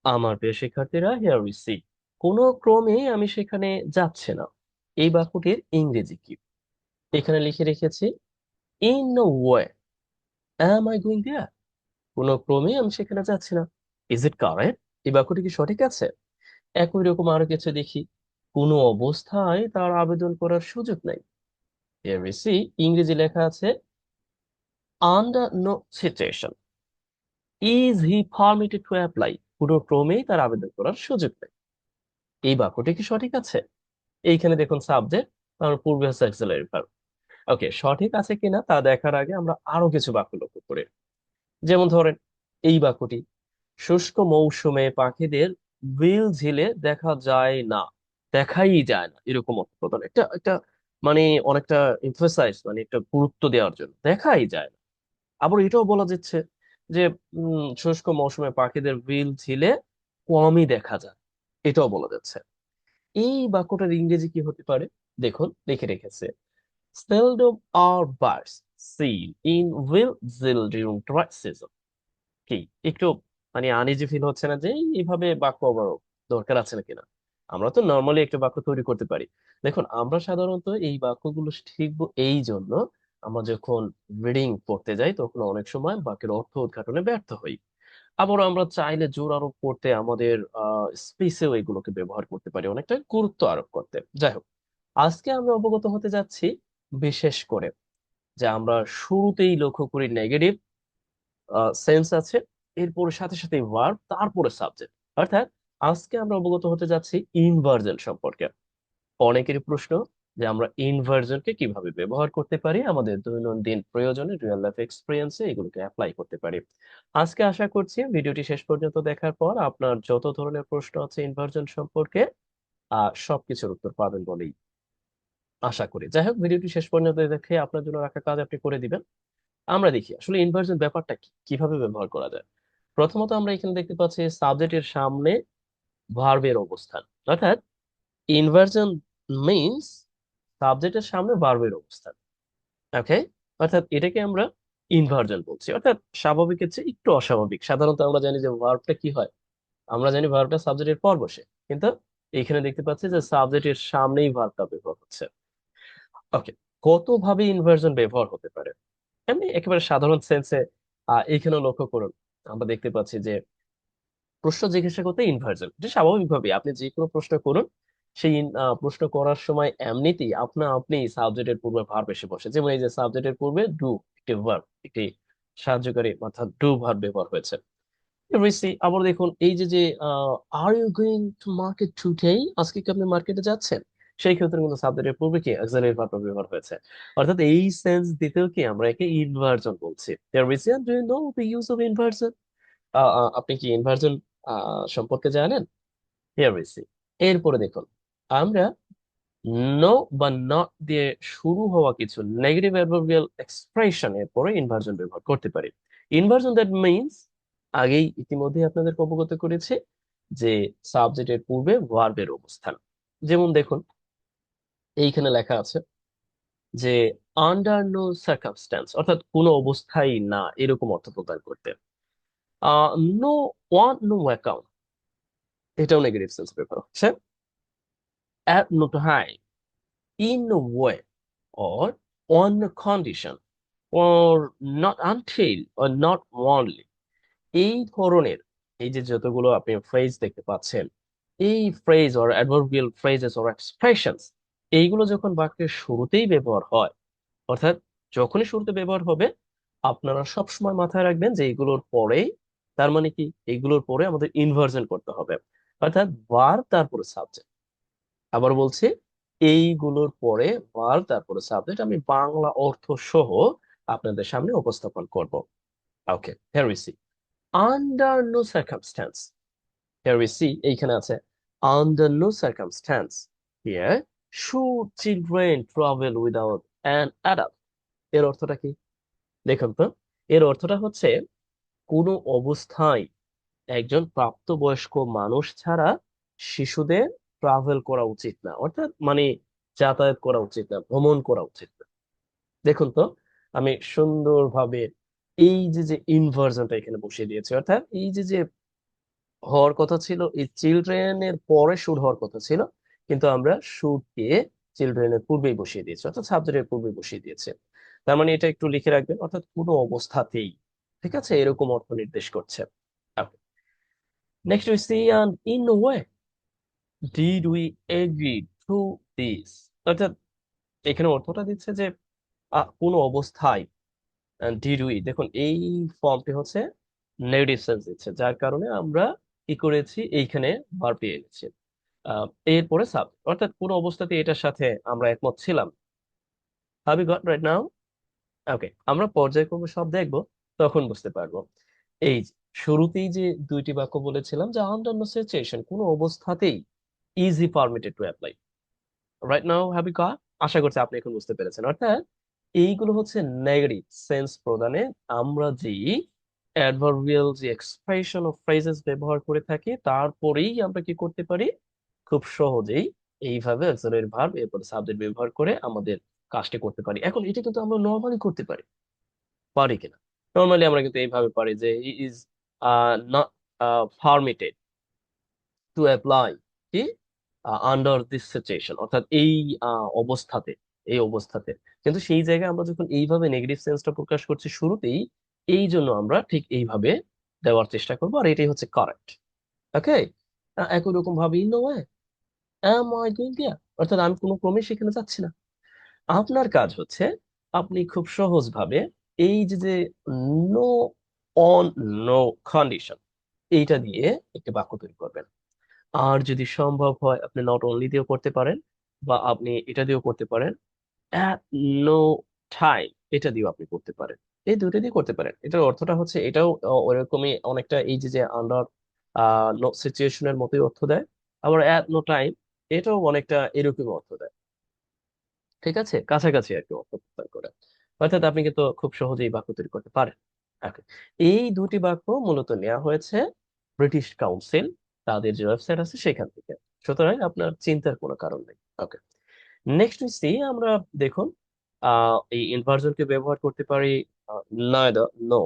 আমার প্রিয় শিক্ষার্থীরা, হিয়ার উই সি। কোনো ক্রমে আমি সেখানে যাচ্ছে না। এই বাক্যটির ইংরেজি কি? এখানে লিখে রেখেছি in no way am I going there. কোনো ক্রমে আমি সেখানে যাচ্ছি না। Is it correct? এই বাক্যটি কি সঠিক আছে? একই রকম আরো কিছু দেখি। কোনো অবস্থায় তার আবেদন করার সুযোগ নাই। হিয়ার উই সি, ইংরেজি লেখা আছে under no situation is he permitted to apply. কোনো ক্রমেই তার আবেদন করার সুযোগ নেই। এই বাক্যটি কি সঠিক আছে? এইখানে দেখুন সাবজেক্ট, কারণ পূর্বে হচ্ছে অক্সিলারি ভার্ব। ওকে, সঠিক আছে কিনা তা দেখার আগে আমরা আরো কিছু বাক্য লক্ষ্য করি। যেমন ধরেন এই বাক্যটি, শুষ্ক মৌসুমে পাখিদের বিল ঝিলে দেখা যায় না, দেখাই যায় না, এরকম অর্থ প্রদান একটা একটা মানে অনেকটা এমফাসাইজ, মানে একটা গুরুত্ব দেওয়ার জন্য দেখাই যায় না। আবার এটাও বলা যাচ্ছে যে শুষ্ক মৌসুমে পাখিদের বিল ঝিলে কমই দেখা যায়, এটাও বলা যাচ্ছে। এই বাক্যটার ইংরেজি কি হতে পারে? দেখুন লিখে রেখেছে seldom are birds seen in Wiltshire during dry season. কি একটু আনইজি ফিল হচ্ছে না যে এইভাবে বাক্য আবার দরকার আছে না কিনা? আমরা তো নর্মালি একটা বাক্য তৈরি করতে পারি। দেখুন আমরা সাধারণত এই বাক্যগুলো শিখবো এই জন্য, আমরা যখন রিডিং পড়তে যাই তখন অনেক সময় বাক্যের অর্থ উদ্ঘাটনে ব্যর্থ হই। আবার আমরা চাইলে জোর আরোপ করতে আমাদের স্পেসেও এগুলোকে ব্যবহার করতে পারি, অনেকটা গুরুত্ব আরোপ করতে। যাই হোক, আজকে আমরা অবগত হতে যাচ্ছি বিশেষ করে যে আমরা শুরুতেই লক্ষ্য করি নেগেটিভ সেন্স আছে, এরপরে সাথে সাথে ভার্ব, তারপরে সাবজেক্ট। অর্থাৎ আজকে আমরা অবগত হতে যাচ্ছি ইনভার্জন সম্পর্কে। অনেকেরই প্রশ্ন যে আমরা ইনভার্জনকে কিভাবে ব্যবহার করতে পারি আমাদের দৈনন্দিন প্রয়োজনে, রিয়েল লাইফ এক্সপিরিয়েন্সে এগুলোকে অ্যাপ্লাই করতে পারি। আজকে আশা করছি ভিডিওটি শেষ পর্যন্ত দেখার পর আপনার যত ধরনের প্রশ্ন আছে ইনভার্জন সম্পর্কে সবকিছুর উত্তর পাবেন বলেই আশা করি। যাই হোক, ভিডিওটি শেষ পর্যন্ত দেখে আপনার জন্য রাখা কাজ আপনি করে দিবেন। আমরা দেখি আসলে ইনভার্জন ব্যাপারটা কি, কিভাবে ব্যবহার করা যায়। প্রথমত আমরা এখানে দেখতে পাচ্ছি সাবজেক্টের সামনে ভার্বের অবস্থান। অর্থাৎ ইনভার্জন মিন্স সাবজেক্টের সামনে ভার্বের অবস্থান। ওকে, অর্থাৎ এটাকে আমরা ইনভার্জন বলছি, অর্থাৎ স্বাভাবিকের চেয়ে একটু অস্বাভাবিক। সাধারণত আমরা জানি যে ভার্বটা কি হয়, আমরা জানি ভার্বটা সাবজেক্টের পর বসে, কিন্তু এখানে দেখতে পাচ্ছি যে সাবজেক্টের সামনেই ভার্বটা ব্যবহার হচ্ছে। ওকে, কত ভাবে ইনভার্জন ব্যবহার হতে পারে? এমনি একেবারে সাধারণ সেন্সে এখানেও লক্ষ্য করুন, আমরা দেখতে পাচ্ছি যে প্রশ্ন জিজ্ঞাসা করতে ইনভার্জন, এটা স্বাভাবিকভাবে আপনি যে কোনো প্রশ্ন করুন, সেই প্রশ্ন করার সময় এমনিতেই আপনা আপনি সাবজেক্টের পূর্বে ভার্ব এসে বসে। যেমন এই যে সাবজেক্টের পূর্বে ডু, একটি ভার্ব, একটি সাহায্যকারী অর্থাৎ ডু ভার্ব ব্যবহার হয়েছে। রিসি, আবার দেখুন এই যে যে are you going to market today, আজকে কি আপনি মার্কেটে যাচ্ছেন, সেই ক্ষেত্রে কিন্তু সাবজেক্টের পূর্বে কি অক্সিলারি ভার্ব ব্যবহার হয়েছে। অর্থাৎ এই সেন্স দিতেও কি আমরা একে ইনভার্জন বলছি। রিসি, do you know the use of inversion? আপনি কি ইনভার্জন সম্পর্কে জানেন? Here we see. এরপরে দেখুন আমরা নো বা নট দিয়ে শুরু হওয়া কিছু নেগেটিভ অ্যাডভার্বিয়াল এক্সপ্রেশন এর পরে ইনভার্জন ব্যবহার করতে পারি। ইনভার্জন দ্যাট মিন্স, আগেই ইতিমধ্যে আপনাদের অবগত করেছে যে সাবজেক্টের পূর্বে ভার্বের অবস্থান। যেমন দেখুন এইখানে লেখা আছে যে আন্ডার নো সার্কামস্ট্যান্স, অর্থাৎ কোনো অবস্থায় না, এরকম অর্থ প্রদান করতে। নো ওয়ান নো অ্যাকাউন্ট, এটাও নেগেটিভ সেন্স ব্যবহার হচ্ছে। at no time, in no way, or on a condition, or not until, or not only। এই ধরনের এই যে যতগুলো আপনি ফ্রেজ দেখতে পাচ্ছেন, এই phrase or adverbial phrases or expressions, এইগুলো যখন বাক্যের শুরুতেই ব্যবহার হয়, অর্থাৎ যখনই শুরুতে ব্যবহার হবে, আপনারা সবসময় মাথায় রাখবেন যে এইগুলোর পরেই, তার মানে কি এইগুলোর পরে আমাদের ইনভার্জন করতে হবে। অর্থাৎ ভার্ব তারপরে সাবজেক্ট। আবার বলছি, এইগুলোর পরে ভার্ব তারপরে সাবজেক্ট আমি বাংলা অর্থ সহ আপনাদের সামনে উপস্থাপন করব। Okay, here we see under no circumstances. Here we see এইখানে আছে under no circumstances here should children travel without an adult. এর অর্থটা কি দেখুন তো। এর অর্থটা হচ্ছে কোনো অবস্থায় একজন প্রাপ্তবয়স্ক মানুষ ছাড়া শিশুদের ট্রাভেল করা উচিত না, অর্থাৎ যাতায়াত করা উচিত না, ভ্রমণ করা উচিত না। দেখুন তো, আমি সুন্দরভাবে এই যে যে ইনভার্জনটা এখানে বসিয়ে দিয়েছি, অর্থাৎ এই যে যে হওয়ার কথা ছিল, এই চিলড্রেনের পরে শুড হওয়ার কথা ছিল, কিন্তু আমরা শুডকে চিলড্রেনের পূর্বেই বসিয়ে দিয়েছি, অর্থাৎ সাবজেক্টের পূর্বে বসিয়ে দিয়েছে। তার মানে এটা একটু লিখে রাখবেন, অর্থাৎ কোনো অবস্থাতেই, ঠিক আছে, এরকম অর্থ নির্দেশ করছে। Next we C an in way, did we agree to this, অর্থাৎ এখানে অর্থটা দিচ্ছে যে কোনো অবস্থায়। ডিড উই, দেখুন এই ফর্মটি হচ্ছে নেগেটিভ সেন্স দিচ্ছে, যার কারণে আমরা কি করেছি, এইখানে ভার্ব পেয়ে এনেছি। এরপরে সাবজেক্ট, অর্থাৎ কোনো অবস্থাতে এটার সাথে আমরা একমত ছিলাম। Have you got right now? Okay, আমরা পর্যায়ক্রমে সব দেখবো, তখন বুঝতে পারবো। এই যে শুরুতেই যে দুইটি বাক্য বলেছিলাম, যে আন্ডার নো সিচুয়েশন, কোনো অবস্থাতেই is he permitted to apply, right now have you got. আশা করছি আপনি এখন বুঝতে পেরেছেন। অর্থাৎ এইগুলো হচ্ছে নেগেটিভ সেন্স প্রদানে আমরা যে অ্যাডভার্বিয়াল যে এক্সপ্রেশন অফ ফ্রেজেস ব্যবহার করে থাকি, তারপরেই আমরা কি করতে পারি, খুব সহজেই এইভাবে অক্সিলারি ভার্ব এরপর সাবজেক্ট ব্যবহার করে আমাদের কাজটি করতে পারি। এখন এটা কিন্তু আমরা নর্মালি করতে পারি, পারি কিনা? নর্মালি আমরা কিন্তু এইভাবে পারি যে he is not permitted to apply কি আন্ডার দিস সিচুয়েশন, অর্থাৎ এই অবস্থাতে, এই অবস্থাতে। কিন্তু সেই জায়গায় আমরা যখন এইভাবে নেগেটিভ সেন্সটা প্রকাশ করছি শুরুতেই, এই জন্য আমরা ঠিক এইভাবে দেওয়ার চেষ্টা করবো, আর এটাই হচ্ছে কারেক্ট। ওকে, একই রকম ভাবে in way am I going there, অর্থাৎ আমি কোনো ক্রমে সেখানে যাচ্ছি না। আপনার কাজ হচ্ছে আপনি খুব সহজভাবে এই যে যে নো অন নো কন্ডিশন, এইটা দিয়ে একটি বাক্য তৈরি করবেন। আর যদি সম্ভব হয় আপনি নট অনলি দিয়েও করতে পারেন, বা আপনি এটা দিয়েও করতে পারেন, অ্যাট নো টাইম, এটা দিয়েও আপনি করতে পারেন। এই দুটো দিয়ে করতে পারেন। এটার অর্থটা হচ্ছে এটাও ওরকমই অনেকটা এই যে যে আন্ডার নো সিচুয়েশনের মতোই অর্থ দেয়, আবার অ্যাট নো টাইম এটাও অনেকটা এরকম অর্থ দেয়। ঠিক আছে, কাছাকাছি আর কি অর্থ প্রদান করে। অর্থাৎ আপনি কিন্তু খুব সহজেই বাক্য তৈরি করতে পারেন। Okay. এই দুটি বাক্য মূলত নেওয়া হয়েছে ব্রিটিশ কাউন্সিল, তাদের যে ওয়েবসাইট আছে সেখান থেকে, সুতরাং আপনার চিন্তার কোনো কারণ নেই। ওকে, নেক্সট উই সি আমরা, দেখুন এই ইনভার্জনকে ব্যবহার করতে পারি নাইদার, নো,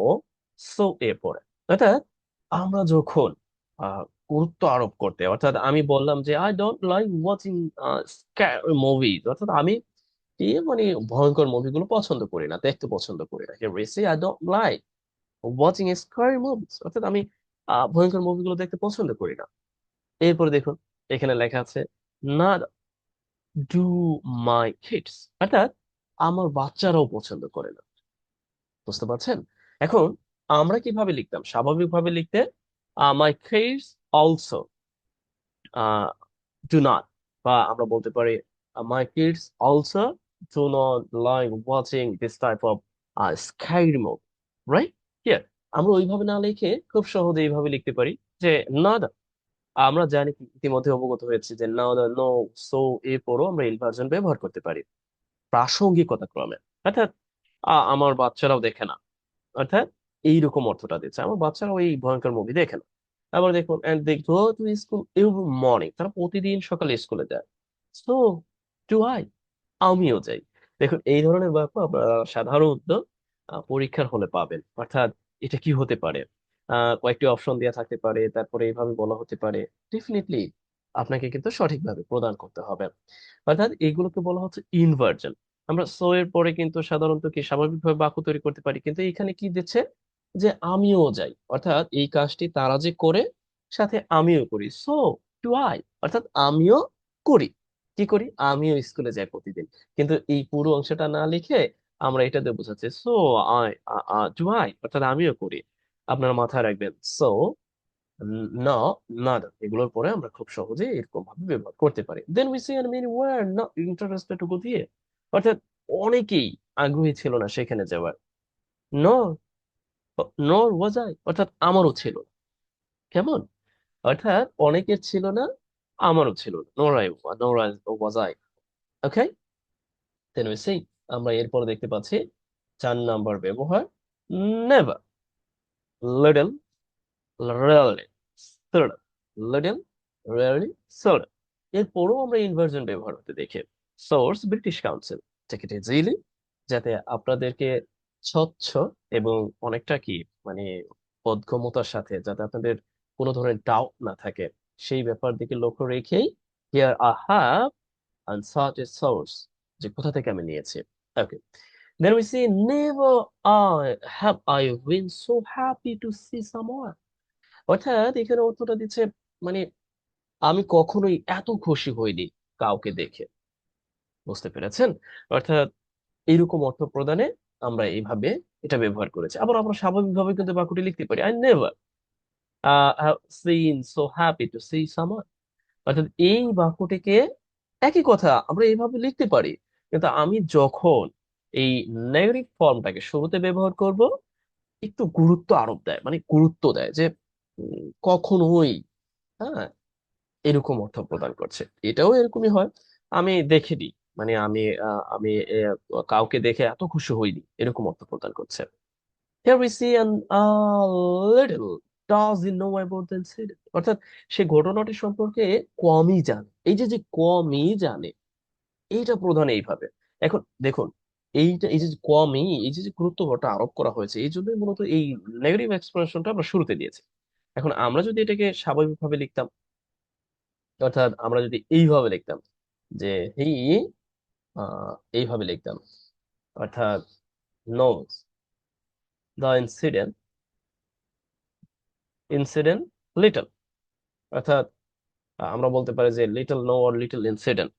সো এর পরে। অর্থাৎ আমরা যখন আহ, গুরুত্ব আরোপ করতে, অর্থাৎ আমি বললাম যে I don't like watching movies, অর্থাৎ আমি কি মানে ভয়ঙ্কর মুভিগুলো পছন্দ করি না, দেখতে পছন্দ করি না। Here we say I don't like watching scary movies, অর্থাৎ আমি ভয়ঙ্কর মুভিগুলো দেখতে পছন্দ করি না। এরপরে দেখুন এখানে লেখা আছে না ডু মাই কিডস, অর্থাৎ আমার বাচ্চারাও পছন্দ করে না। বুঝতে পারছেন? এখন আমরা কিভাবে লিখতাম, স্বাভাবিকভাবে লিখতে my kids also do not, বা আমরা বলতে পারি my kids also do not like watching this type of scary movie, right? Here আমরা ওইভাবে না লিখে খুব সহজে এইভাবে লিখতে পারি যে না, আমরা জানি ইতিমধ্যে অবগত হয়েছে যে নাও নো সো এরপরও আমরা ইনভার্জন ব্যবহার করতে পারি প্রাসঙ্গিকতা ক্রমে। অর্থাৎ আমার বাচ্চারাও দেখে না, অর্থাৎ এইরকম অর্থটা দিচ্ছে, আমার বাচ্চারাও এই ভয়ঙ্কর মুভি দেখে না। আবার দেখুন and they go to school every morning, তারা প্রতিদিন সকালে স্কুলে যায়। সো ডু আই, আমিও যাই। দেখুন এই ধরনের বাক্য আপনারা সাধারণত পরীক্ষার হলে পাবেন। অর্থাৎ এটা কি হতে পারে, কয়েকটি অপশন দেওয়া থাকতে পারে, তারপরে এইভাবে বলা হতে পারে। ডেফিনেটলি আপনাকে কিন্তু সঠিকভাবে প্রদান করতে হবে। অর্থাৎ এগুলোকে বলা হচ্ছে ইনভার্জন। আমরা সো এর পরে কিন্তু সাধারণত কি স্বাভাবিকভাবে বাক্য তৈরি করতে পারি, কিন্তু এখানে কি দিচ্ছে, যে আমিও যাই, অর্থাৎ এই কাজটি তারা যে করে সাথে আমিও করি। সো টু আই, অর্থাৎ আমিও করি। কি করি, আমিও স্কুলে যাই প্রতিদিন। কিন্তু এই পুরো অংশটা না লিখে আমরা এটা দিয়ে বোঝাচ্ছি সো আই, টু আই, অর্থাৎ আমিও করি। আপনারা মাথায় রাখবেন সো, না, not, এগুলোর পরে আমরা খুব সহজে এরকম ভাবে ব্যবহার করতে পারি। Then we say and many were not interested to go there, অর্থাৎ অনেকেই আগ্রহী ছিল না সেখানে যাওয়ার। nor nor was I, অর্থাৎ আমারও ছিল না। কেমন? অর্থাৎ অনেকের ছিল না, আমারও ছিল না, nor I was I। Okay, then we say, আমরা এরপর দেখতে পাচ্ছি 4 নাম্বার ব্যবহার never, little, rarely, seldom, little, rarely, seldom। এরপরও আমরা ইনভার্জন ব্যবহার হতে দেখি। Source British council, take it easily, যাতে আপনাদেরকে স্বচ্ছ এবং অনেকটা কি মানে বোধগম্যতার সাথে, যাতে আপনাদের কোনো ধরনের ডাউট না থাকে, সেই ব্যাপার দিকে লক্ষ্য রেখেই here I have and such a source, যে কোথা থেকে আমি নিয়েছি। ওকে, then we see never have I been so happy to see someone, অর্থাৎ এখানে অর্থটা দিচ্ছে মানে আমি কখনোই এত খুশি হইনি কাউকে দেখে। বুঝতে পেরেছেন? অর্থাৎ এইরকম অর্থ প্রদানে আমরা এইভাবে এটা ব্যবহার করেছি। আবার আমরা স্বাভাবিকভাবে কিন্তু বাক্যটি লিখতে পারি, I never have seen so happy to see someone, অর্থাৎ এই বাক্যটিকে একই কথা আমরা এইভাবে লিখতে পারি, কিন্তু আমি যখন এই নেগেটিভ ফর্মটাকে শুরুতে ব্যবহার করব, একটু গুরুত্ব আরোপ দেয়, মানে গুরুত্ব দেয় যে কখনোই, হ্যাঁ, এরকম অর্থ প্রদান করছে। এটাও এরকমই হয়, আমি দেখিনি, মানে আমি কাউকে দেখে এত খুশি হইনি, এরকম অর্থ প্রদান করছে। Here we see an little does he know about the incident, অর্থাৎ সে ঘটনাটি সম্পর্কে কমই জানে। এই যে যে কমই জানে, এইটা প্রধান এইভাবে। এখন দেখুন, এইটা এই যে যে কমই, এই যে যে গুরুত্বটা আরোপ করা হয়েছে, এই জন্যই মূলত এই নেগেটিভ এক্সপ্রেশনটা আমরা শুরুতে দিয়েছি। এখন আমরা যদি এটাকে স্বাভাবিকভাবে লিখতাম, অর্থাৎ আমরা যদি এইভাবে লিখতাম যে হি, এইভাবে লিখতাম, অর্থাৎ knows the incident little, অর্থাৎ আমরা বলতে পারি যে little no or little incident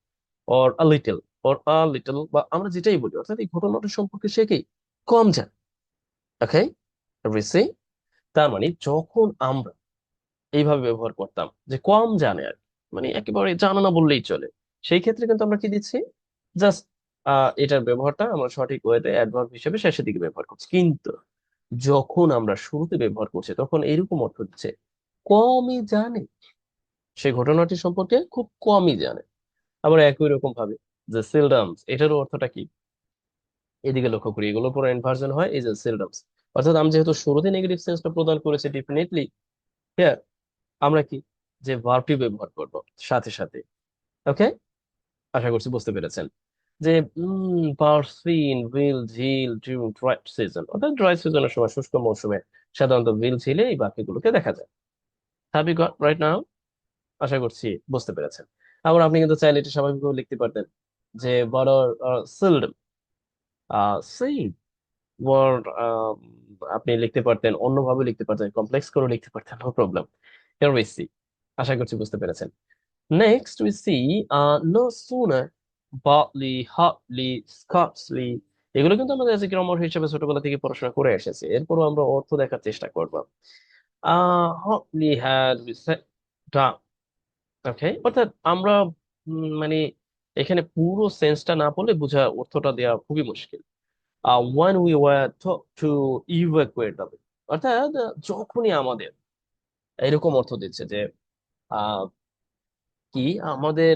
or a little or a little, বা আমরা যেটাই বলি, অর্থাৎ এই ঘটনাটা সম্পর্কে সে কি কম জানে। ওকে, রিসি, তার মানে যখন আমরা এইভাবে ব্যবহার করতাম যে কম জানে আর কি, মানে একেবারে জানা না বললেই চলে, সেই ক্ষেত্রে কিন্তু আমরা কি দিচ্ছি, জাস্ট এটার ব্যবহারটা আমরা সঠিক ওয়েতে অ্যাডভার্ব হিসেবে শেষের দিকে ব্যবহার করছি। কিন্তু যখন আমরা শুরুতে ব্যবহার করছি তখন এরকম অর্থ হচ্ছে কমই জানে, সেই ঘটনাটি সম্পর্কে খুব কমই জানে। আবার একই রকম ভাবে যে সিলডামস, এটারও অর্থটা কি, এদিকে লক্ষ্য করি, এগুলোর পরে ইনভার্সন হয় এই যে সিলডামস, অর্থাৎ আমি যেহেতু শুরুতে নেগেটিভ সেন্সটা প্রদান করেছি ডেফিনেটলি হিয়ার আমরা কি যে ভার্বটি ব্যবহার করব সাথে সাথে। ওকে, আশা করছি বুঝতে পেরেছেন যে পারসিন উইল ঝিল ডিউরিং ড্রাই সিজন, অর্থাৎ ড্রাই সিজনের সময়, শুষ্ক মৌসুমে সাধারণত উইল ঝিলে এই বাক্যগুলোকে দেখা যায়। Have you got right now? আশা করছি বুঝতে পেরেছেন। আবার আপনি কিন্তু চাইলে এটা স্বাভাবিকভাবে লিখতে পারতেন যে বড় সিল্ড সেই ওয়ার্ড, আপনি লিখতে পারতেন, অন্যভাবে লিখতে পারতেন, কমপ্লেক্স করে লিখতে পারতেন, no problem. Here we see, আশা করছি বুঝতে পেরেছেন। Next we see no sooner, barely, hardly, scarcely, এগুলো কিন্তু আমরা অ্যাজ এ গ্রামার হিসেবে ছোটবেলা থেকে পড়াশোনা করে এসেছি, এরপরও আমরা অর্থ দেখার চেষ্টা করব। হটলি হ্যাড উই সেট ডাউন, ওকে, অর্থাৎ আমরা মানে এখানে পুরো সেন্সটা না বলে বোঝা অর্থটা দেওয়া খুবই মুশকিল। when we were taught to evacuate the building, অর্থাৎ যখনই আমাদের, এরকম অর্থ দিচ্ছে যে আহ, কি আমাদের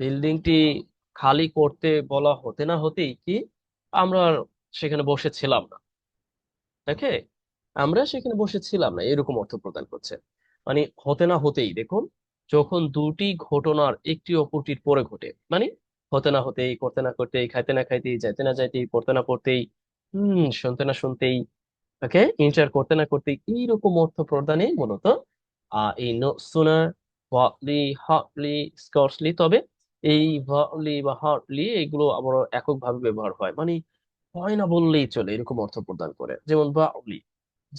বিল্ডিংটি খালি করতে বলা হতে না হতেই কি আমরা সেখানে বসেছিলাম না। ওকে, আমরা সেখানে বসেছিলাম না, এরকম অর্থ প্রদান করছে। মানে হতে না হতেই, দেখুন, যখন দুটি ঘটনার একটি অপরটির পরে ঘটে, মানে হতে না হতেই, করতে না করতেই, খাইতে না খাইতেই, যাইতে না যাইতেই, পড়তে না পড়তেই, শুনতে না শুনতেই, ওকে, ইন্টার করতে না করতেই, এইরকম অর্থ প্রদানে মূলত এই নো সুনার, হটলি, হটলি, স্কর্সলি। তবে এই হটলি বা হটলি এগুলো আবার এককভাবে ব্যবহার হয়, মানে হয় না বললেই চলে, এরকম অর্থ প্রদান করে। যেমন বাউলি,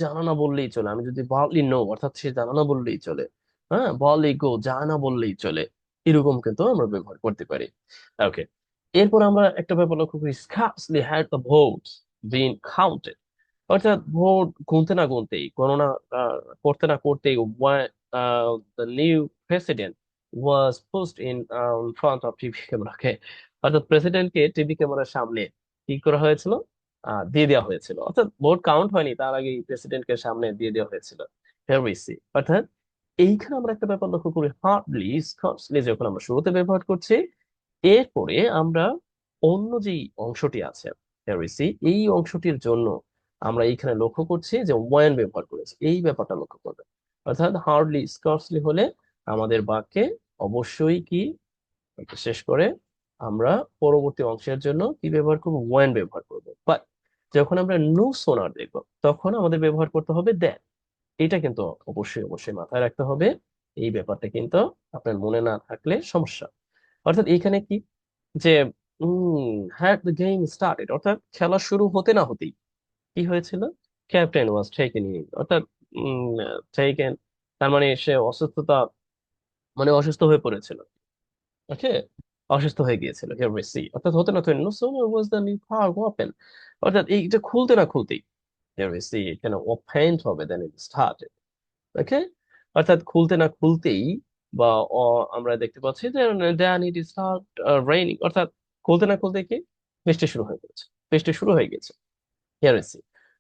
জানা না বললেই চলে, আমি যদি বাউলি নো, অর্থাৎ সে জানা না বললেই চলে, হ্যাঁ, বাউলি গো, জানা না বললেই চলে, এরকম কিন্তু আমরা ব্যবহার করতে পারি। ওকে, এরপর আমরা একটা ব্যাপার লক্ষ্য করি, scarcely had the votes been counted, অর্থাৎ ভোট গুনতে না গুনতেই, গণনা আহ, করতে না করতেই, the new president was pushed in front of TV camera, অর্থাৎ প্রেসিডেন্টকে টিভি ক্যামেরার সামনে কি করা হয়েছিল, দিয়ে দেওয়া হয়েছিল, অর্থাৎ ভোট কাউন্ট হয়নি তার আগে প্রেসিডেন্টকে সামনে দিয়ে দেওয়া হয়েছিল। Here we see, অর্থাৎ এইখানে আমরা একটা ব্যাপার লক্ষ্য করি, হার্ডলি, স্কটসলি যখন আমরা শুরুতে ব্যবহার করছি, এরপরে আমরা অন্য যে অংশটি আছে, Here we see, এই অংশটির জন্য আমরা এইখানে লক্ষ্য করছি যে ওয়ান ব্যবহার করেছি, এই ব্যাপারটা লক্ষ্য করবে। অর্থাৎ হার্ডলি, স্কটসলি হলে আমাদের বাক্যে অবশ্যই কি শেষ করে আমরা পরবর্তী অংশের জন্য কি ব্যবহার করবো, ওয়ান ব্যবহার করবো। বাট যখন আমরা নো সোনার দেখবো তখন আমাদের ব্যবহার করতে হবে দ্যাট। এটা কিন্তু অবশ্যই অবশ্যই মাথায় রাখতে হবে। এই ব্যাপারটা কিন্তু আপনার মনে না থাকলে সমস্যা। অর্থাৎ এইখানে কি, যে হ্যাড দ্য গেম স্টার্টেড, অর্থাৎ খেলা শুরু হতে না হতেই কি হয়েছিল, ক্যাপ্টেন ওয়াজ টেকেন ইন, অর্থাৎ টেকেন, তার মানে সে অসুস্থতা, মানে অসুস্থ হয়ে পড়েছিল। ওকে, অসুস্থ হয়ে গিয়েছিল, হিয়ার উই সি, অর্থাৎ হতে না হতে no sooner was the new power open, অর্থাৎ এইটা খুলতে না খুলতেই, হিয়ার উই সি এখানে ওপেন্ড হবে দেন ইট স্টার্টেড। ওকে, অর্থাৎ খুলতে না খুলতেই বা আমরা দেখতে পাচ্ছি যে দেন ইট স্টার্ট রেইনিং, অর্থাৎ খুলতে না খুলতে কি বৃষ্টি শুরু হয়ে গেছে, বৃষ্টি শুরু হয়ে গেছে। হেরেসি।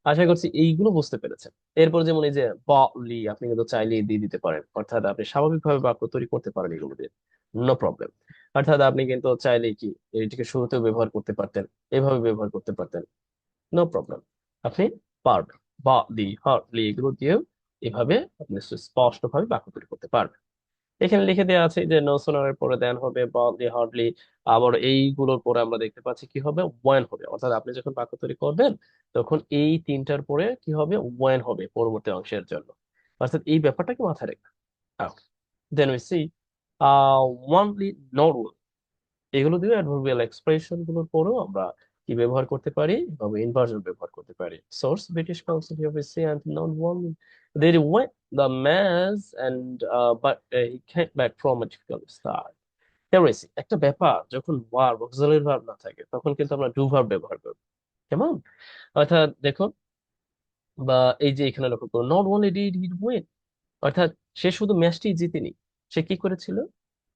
আশা করছি এইগুলো বুঝতে পেরেছেন। এরপর যেমন এই যে বলি, আপনি কিন্তু চাইলেই দিয়ে দিতে পারেন, অর্থাৎ আপনি স্বাভাবিকভাবে বাক্য তৈরি করতে পারেন এগুলো দিয়ে, নো প্রবলেম। অর্থাৎ আপনি কিন্তু চাইলেই কি এটিকে শুরুতেও ব্যবহার করতে পারতেন, এভাবে ব্যবহার করতে পারতেন, নো প্রবলেম। আপনি পারবেন, বা দি হার্ডলি এগুলো দিয়েও এভাবে আপনি স্পষ্ট ভাবে বাক্য তৈরি করতে পারবেন। এখানে লিখে দেওয়া আছে যে নো সোনারের পরে দেন হবে বলি হার্ডলি, আবার এইগুলোর পরে আমরা দেখতে পাচ্ছি কি হবে, ওয়েন হবে, অর্থাৎ আপনি যখন বাক্য তৈরি করবেন তখন এই তিনটার পরে কি হবে, ওয়েন হবে পরবর্তী অংশের জন্য। অর্থাৎ এই ব্যাপারটাকে মাথায় রাখবেন। Then we see only, not, এগুলো দিয়ে অ্যাডভার্বিয়াল এক্সপ্রেশন গুলোর পরেও আমরা কি ব্যবহার করতে পারি, এভাবে ইনভার্জন ব্যবহার করতে পারি। Source British council here we C and not one, they went the mass and he came back from a difficult start. Here we see একটা ব্যাপার যখন ভার্ব অক্সিলারি ভার্ব না থাকে তখন কিন্তু আমরা ডু ভার্ব ব্যবহার করব, কেমন? অর্থাৎ দেখুন, বা এই যে এখানে লক্ষ্য করুন, not only did he win, অর্থাৎ সে শুধু ম্যাচটি জিতেনি, সে কি করেছিল,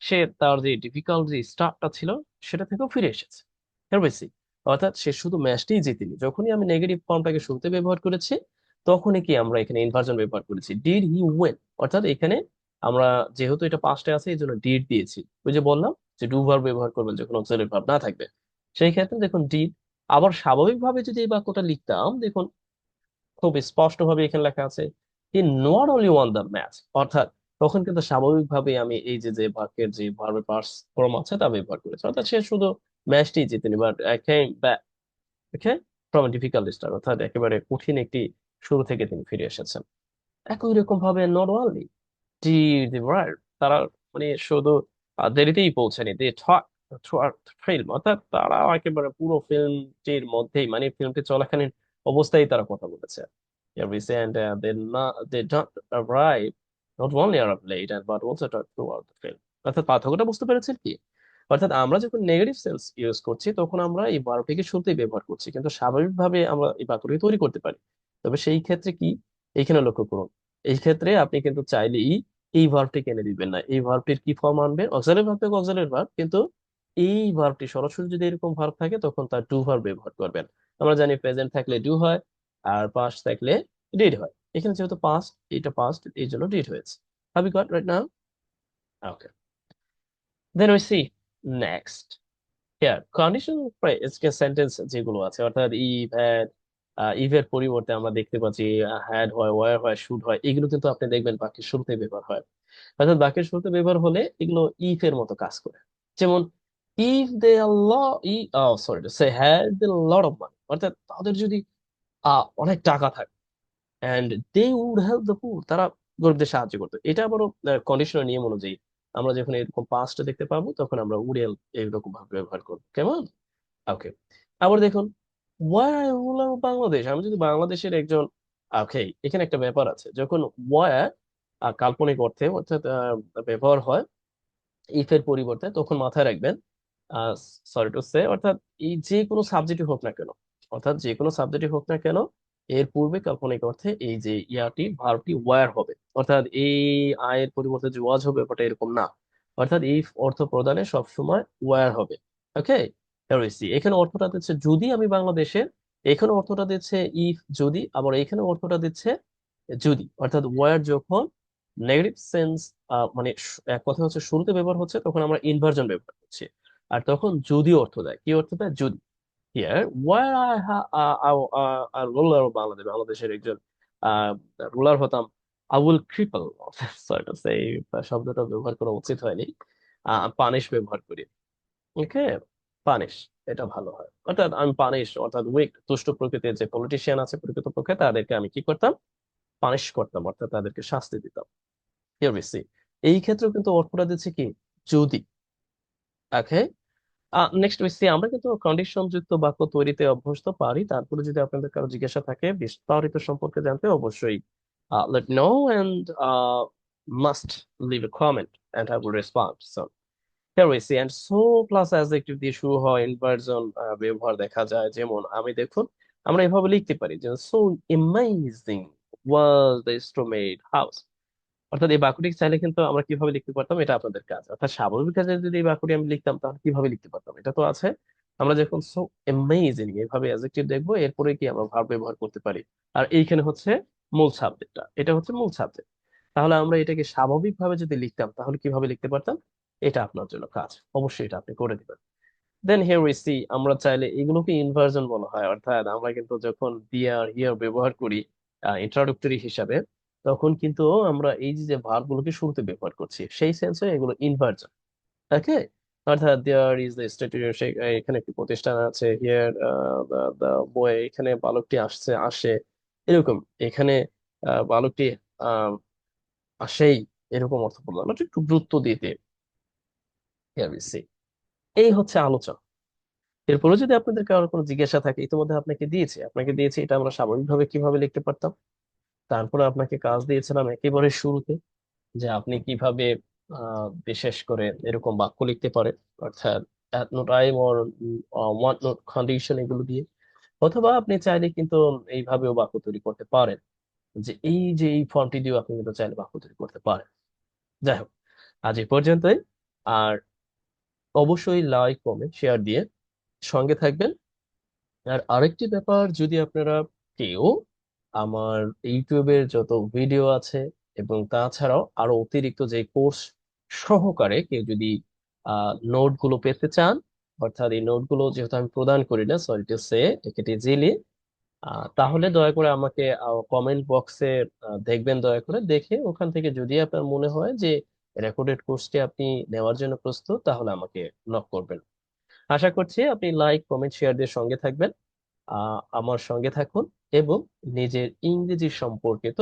সে তার যে ডিফিকাল্ট যে স্টার্টটা ছিল সেটা থেকেও ফিরে এসেছে। Here we see, অর্থাৎ সে শুধু ম্যাচটি জিতেনি, যখনই আমি নেগেটিভ ফর্মটাকে শুরুতে ব্যবহার করেছি তখনই কি আমরা এখানে ইনভার্জন ব্যবহার করেছি, ডিড হি উইন। অর্থাৎ এখানে আমরা যেহেতু এটা পাস্টে আছে এই জন্য ডিড দিয়েছি। ওই যে বললাম যে ডু ভার্ব ব্যবহার করবেন যখন অক্সিলারি ভার্ব না থাকবে, সেই ক্ষেত্রে দেখুন ডিড। আবার স্বাভাবিকভাবে যদি এই বাক্যটা লিখতাম, দেখুন খুব স্পষ্ট ভাবে এখানে লেখা আছে he not only one the match, অর্থাৎ তখন কিন্তু স্বাভাবিকভাবে আমি এই যে যে বাক্যের যে ভার্বের পার্টস ফর্ম আছে তা ব্যবহার করেছি, অর্থাৎ সে শুধু ম্যাচটি জিতেনি, but came back, okay, from difficult start, অর্থাৎ একেবারে কঠিন একটি শুরু থেকে তিনি ফিরে এসেছেন। একই রকম ভাবে not only D the right, তারা মানে শুধু দেরিতেই পৌঁছায়নি, দে টক থ্রু ফিল্ম, অর্থাৎ তারা একেবারে পুরো ফিল্মটির মধ্যেই, মানে ফিল্মটি চলাকালীন অবস্থায় তারা কথা বলেছে। Yeah, we say, and they don't arrive, not only arrive late, but also talk throughout the film. অর্থাৎ পার্থক্যটা বুঝতে পেরেছেন কি? অর্থাৎ আমরা যখন নেগেটিভ সেন্স ইউজ করছি তখন আমরা এই ভার্বটিকে শুরুতেই ব্যবহার করছি, কিন্তু স্বাভাবিকভাবে আমরা এই বাক্যটি তৈরি করতে পারি। তবে সেই ক্ষেত্রে কি, এইখানে লক্ষ্য করুন, এই ক্ষেত্রে আপনি কিন্তু চাইলেই এই ভার্বটিকে এনে দিবেন না, এই ভার্বটির কি ফর্ম আনবেন, অক্সিলারি ভার্ব থেকে অক্সিলারি ভার্ব, কিন্তু এই ভার্বটি সরাসরি যদি এরকম ভার্ব থাকে তখন তার ডু ভার্ব ব্যবহার করবেন। আমরা জানি প্রেজেন্ট থাকলে ডু হয়, আর পাস্ট থাকলে ডিড হয়। এখানে যেহেতু পাস্ট, এটা পাস্ট, এই জন্য ডিড হয়েছে। Have you got right now? Okay, then we see next here conditional phrase sentence যেগুলো আছে, অর্থাৎ ইভ হ্যাড, ইভের পরিবর্তে আমরা দেখতে পাচ্ছি হ্যাড হয়, ওয়ার হয়, শুড হয়, এগুলো কিন্তু আপনি দেখবেন বাক্যের শুরুতে ব্যবহার হয়। অর্থাৎ বাক্যের শুরুতে ব্যবহার হলে এগুলো ইফ এর মতো কাজ করে। যেমন if they sorry to say had they lot of money, অর্থাৎ তাদের যদি অনেক টাকা থাকে, and they would help the poor, তারা গরিবদের সাহায্য করতো। এটা আবারও কন্ডিশনাল নিয়ম অনুযায়ী আমরা যখন এরকম পাস্ট দেখতে পাবো তখন আমরা উড হেল্প এরকম ভাবে ব্যবহার করবো, কেমন? ওকে, আবার দেখুন ওয়ার রুলার বাংলাদেশ, আমি যদি বাংলাদেশের একজন, ওকে, এখানে একটা ব্যাপার আছে, যখন ওয়ার কাল্পনিক অর্থে অর্থাৎ ব্যবহার হয় ইফ এর পরিবর্তে, তখন মাথায় রাখবেন, সরি টু সে, অর্থাৎ এই যে কোনো সাবজেক্টই হোক না কেন, অর্থাৎ যে কোনো সাবজেক্টই হোক না কেন, এর পূর্বে কাল্পনিক অর্থে এই যে ইয়াটি ভার্বটি ওয়ার হবে, অর্থাৎ এই আয়ের পরিবর্তে যে ওয়াজ হবে ব্যাপারটা এরকম না, অর্থাৎ এই অর্থ প্রদানে সবসময় ওয়ার হবে। ওকে, এখানে অর্থটা দিচ্ছে যদি আমি বাংলাদেশের, এখানে অর্থটা দিচ্ছে ইফ যদি, আবার এখানে অর্থটা দিচ্ছে যদি, অর্থাৎ ওয়ার যখন নেগেটিভ সেন্স, মানে এক কথা হচ্ছে শুরুতে ব্যবহার হচ্ছে তখন আমরা ইনভার্জন ব্যবহার করছি, আর তখন যদি অর্থ দেয়, কি অর্থ দেয়, যদি। Here were I ruler of Bangladesh, বাংলাদেশের একজন রুলার হতাম, I will cripple, sorry to say, শব্দটা ব্যবহার করা উচিত হয়নি, পানিশ ব্যবহার করি। ওকে, পানিশ, এটা ভালো হয়, অর্থাৎ আমি পানিশ, অর্থাৎ উইক দুষ্ট প্রকৃতির যে পলিটিশিয়ান আছে প্রকৃতপক্ষে তাদেরকে আমি কি করতাম, পানিশ করতাম, অর্থাৎ তাদেরকে শাস্তি দিতাম। হিয়ার উই সি, এই ক্ষেত্রেও কিন্তু অর্থটা দিচ্ছে কি, যদি। ওকে, নেক্সট উই সি, আমরা কিন্তু কন্ডিশন যুক্ত বাক্য তৈরিতে অভ্যস্ত পারি। তারপরে যদি আপনাদের কারো জিজ্ঞাসা থাকে বিস্তারিত সম্পর্কে জানতে, অবশ্যই let me know and must leave a comment and I will respond. So here we see, and so plus adjective দিয়ে শুরু হয় ইনভার্জন ব্যবহার দেখা যায়। যেমন আমি দেখুন, আমরা এভাবে লিখতে পারি যে so amazing was the estimate house। অর্থাৎ এই বাক্যটি চাইলে কিন্তু আমরা কিভাবে লিখতে পারতাম, এটা আপনাদের কাজ। অর্থাৎ স্বাভাবিক কাজে যদি এই বাক্যটি আমি লিখতাম তাহলে কিভাবে লিখতে পারতাম, এটা তো আছে। আমরা যখন সো অ্যামেজিং এভাবে অ্যাডজেক্টিভ দেখবো, এরপরে কি আমরা ভার্ব ব্যবহার করতে পারি। আর এইখানে হচ্ছে মূল সাবজেক্টটা, এটা হচ্ছে মূল সাবজেক্ট। তাহলে আমরা এটাকে স্বাভাবিকভাবে যদি লিখতাম তাহলে কিভাবে লিখতে পারতাম, এটা আপনার জন্য কাজ, অবশ্যই এটা আপনি করে দিবেন। দেন হিয়ার উই সি, আমরা চাইলে এগুলোকে ইনভার্জন বলা হয়। অর্থাৎ আমরা কিন্তু যখন দেয়ার হিয়ার ব্যবহার করি ইন্ট্রোডাক্টরি হিসাবে, তখন কিন্তু আমরা এই যে যে ভার্ব গুলোকে শুরুতে ব্যবহার করছি, সেই সেন্সে এগুলো ইনভার্জন। ওকে, অর্থাৎ দেয়ার ইজ দ্য স্ট্যাটিউ, এখানে একটি প্রতিষ্ঠান আছে। হিয়ার দ্য বয়, এখানে বালকটি আসে, এরকম। এখানে বালকটি আহ আসেই, এরকম অর্থ বললাম, একটু গুরুত্ব দিতে। হিয়ার উই সি, এই হচ্ছে আলোচনা। এরপরে যদি আপনাদের কারোর কোনো জিজ্ঞাসা থাকে, ইতিমধ্যে আপনাকে দিয়েছি এটা আমরা স্বাভাবিকভাবে কিভাবে লিখতে পারতাম। তারপরে আপনাকে কাজ দিয়েছিলাম একেবারে শুরুতে, যে আপনি কিভাবে বিশেষ করে এরকম বাক্য লিখতে পারেন, অর্থাৎ at no time or want not condition এগুলো দিয়ে। অথবা আপনি চাইলে কিন্তু এইভাবেও বাক্য তৈরি করতে পারেন, যে এই যে এই ফর্মটি দিয়েও আপনি কিন্তু চাইলে বাক্য তৈরি করতে পারেন। যাই হোক, আজ এই পর্যন্তই। আর অবশ্যই লাইক কমেন্ট শেয়ার দিয়ে সঙ্গে থাকবেন। আর আরেকটি ব্যাপার, যদি আপনারা কেউ আমার ইউটিউবের যত ভিডিও আছে এবং তাছাড়াও আরো অতিরিক্ত যে কোর্স সহকারে কেউ যদি নোট গুলো পেতে চান, অর্থাৎ এই নোট গুলো যেহেতু আমি প্রদান করি না, সরি টু সে, একেটে জিলি, তাহলে দয়া করে আমাকে কমেন্ট বক্সে দেখবেন। দয়া করে দেখে ওখান থেকে যদি আপনার মনে হয় যে রেকর্ডেড কোর্সটি আপনি নেওয়ার জন্য প্রস্তুত, তাহলে আমাকে নক করবেন। আশা করছি আপনি লাইক কমেন্ট শেয়ার দিয়ে সঙ্গে থাকবেন। আমার সঙ্গে থাকুন এবং নিজের ইংরেজি সম্পর্কিত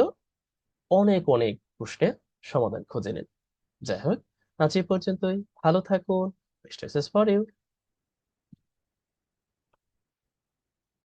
অনেক অনেক প্রশ্নের সমাধান খুঁজে নিন। যাই হোক, আজ এই পর্যন্তই। ভালো থাকুন। Best wishes for you.